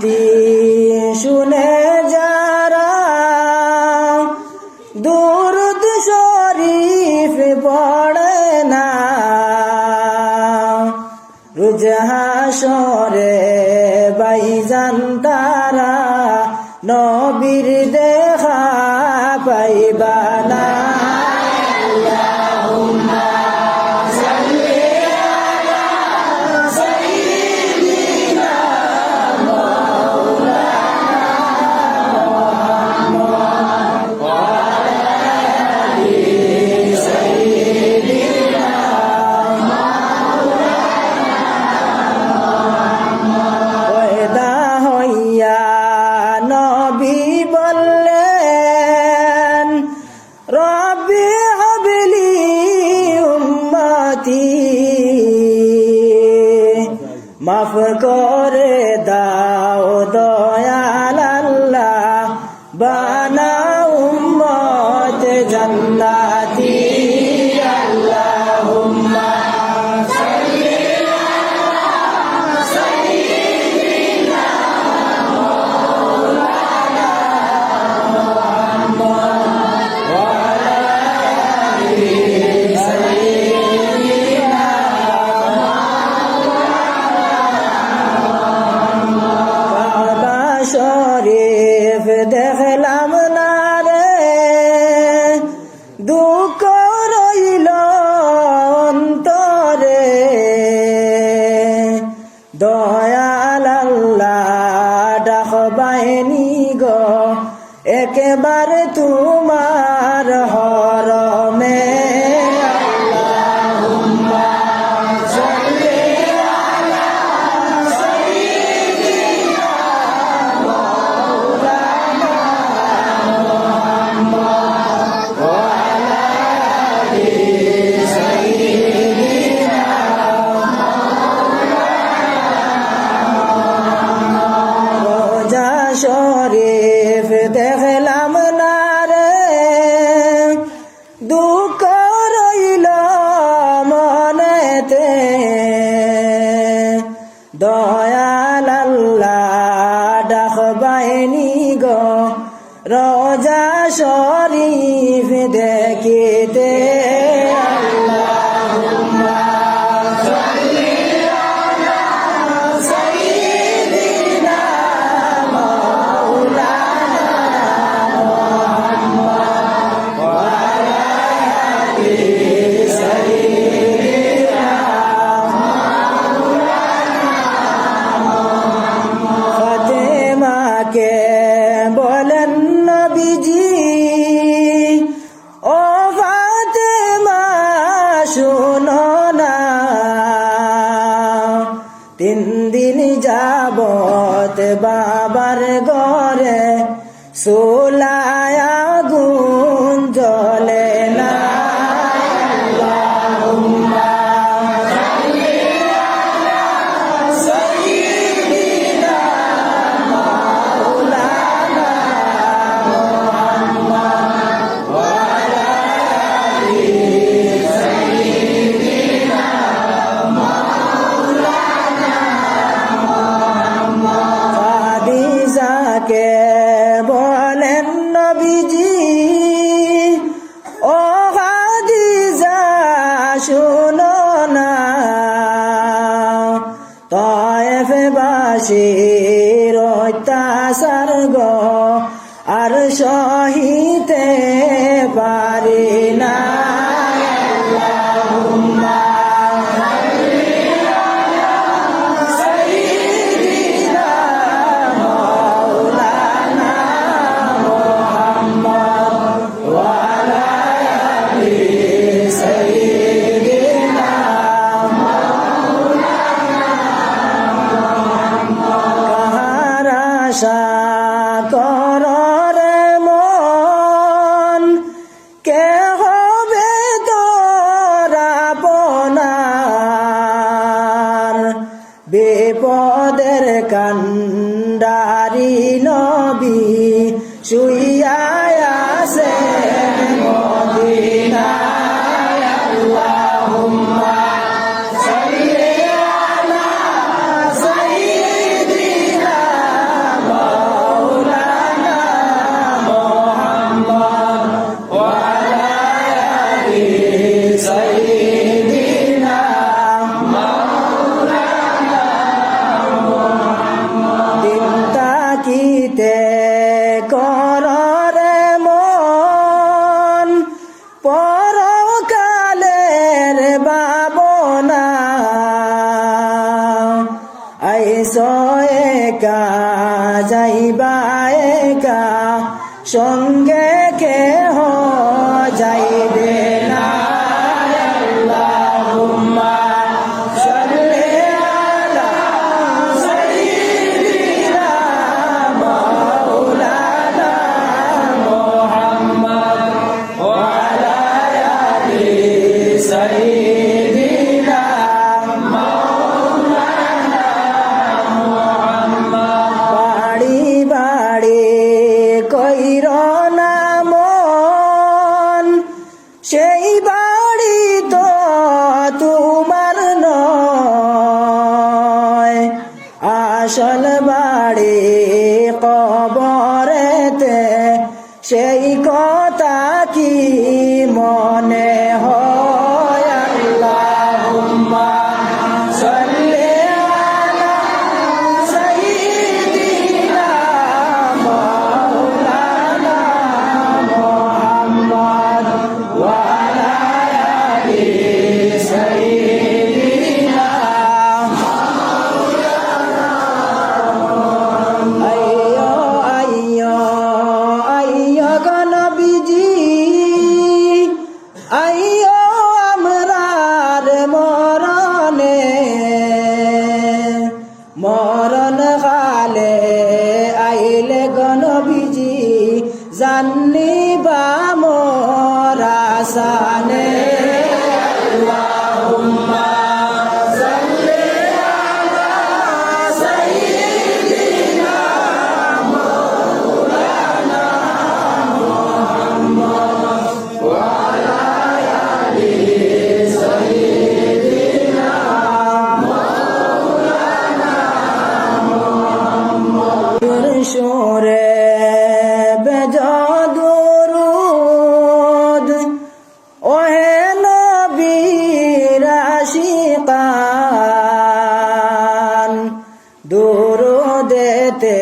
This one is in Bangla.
শান্তি শুনে যারা দুরূদ শরীফ পড়ে না, রোজ হাশরে ভাইজান তারা নবীর দেখা পাইবা না। নবী বললেন রব্বি হাবলি উম্মতি, মাফ করে দাও দয়াল আল্লাহ, বানাও উম্মত জান্নাতি। আল্লাহুম্মা শরীফ দেখলাম না রে, দুঃখ রইল অন্তরে, দয়াল আল্লাহ ডাকবাইনি গো একেবারে তোমার হরমে। শরীফ দেখলাম না রে, দুঃখ রইল মনেতে, দয়াল আল্লাহ ডাকবাইনি গো রোজা শরীফ দেখিতে। ফাতেমাকে বলেন নবীজি, ও ফাতেমা শুনো না, 3 দিন যাবত বাবার ঘরে চুলায় আগুন জ্বলে না। খাদিজাকে বলেন নবীজি, ও খাদিজা শুনো না, তায়েফবাসীর অত্যাচার গো আর সহিতে পারি না। আশা কর রে মন, কে হবে তোরা আপনার, বিপদের কান্ডারি নবী শুইয়া আছে মদিনায়। আল্লাহুম্মা সাল্লি আলা সাইয়্যিদিনা একা যাইবা একা সঙ্গে কেহ যাইবে না আল্লাহুম্মা সাল্লি আলা সাইয়্যিদিনা মাওলানা মুহাম্মদ ওয়া আলা আলি সাইয়্যিদিনা বাড়ি বাড়ি কইর না মন সেই বাড়ি তো তোমার নয় আসল বাড়ি কবরেতে সেই কথা কি মনে হয় আল্লাহুম্মা সাল্লি আলা সাইয়্যিদিনা মাওলানা মুহাম্মদ ওয়া আলা আলি সাইয়্যিদিনা আইয়ো আইয়ো আইয়ো গো নবীজি আইয়ো আমরার মরণে মরণ কালে আইলে গো নবীজি জানিবা মোর আসানে আল্লাহুম্মা সাল্লি আলা সাইয়্যিদিনা মাওলানা মুহাম্মদ ওয়া আলা আলি সাইয়্যিদিনা মাওলানা মুহাম্মদ সুরে বেজদুরুদ ওহে নবীর আশিকান দুরুদেতে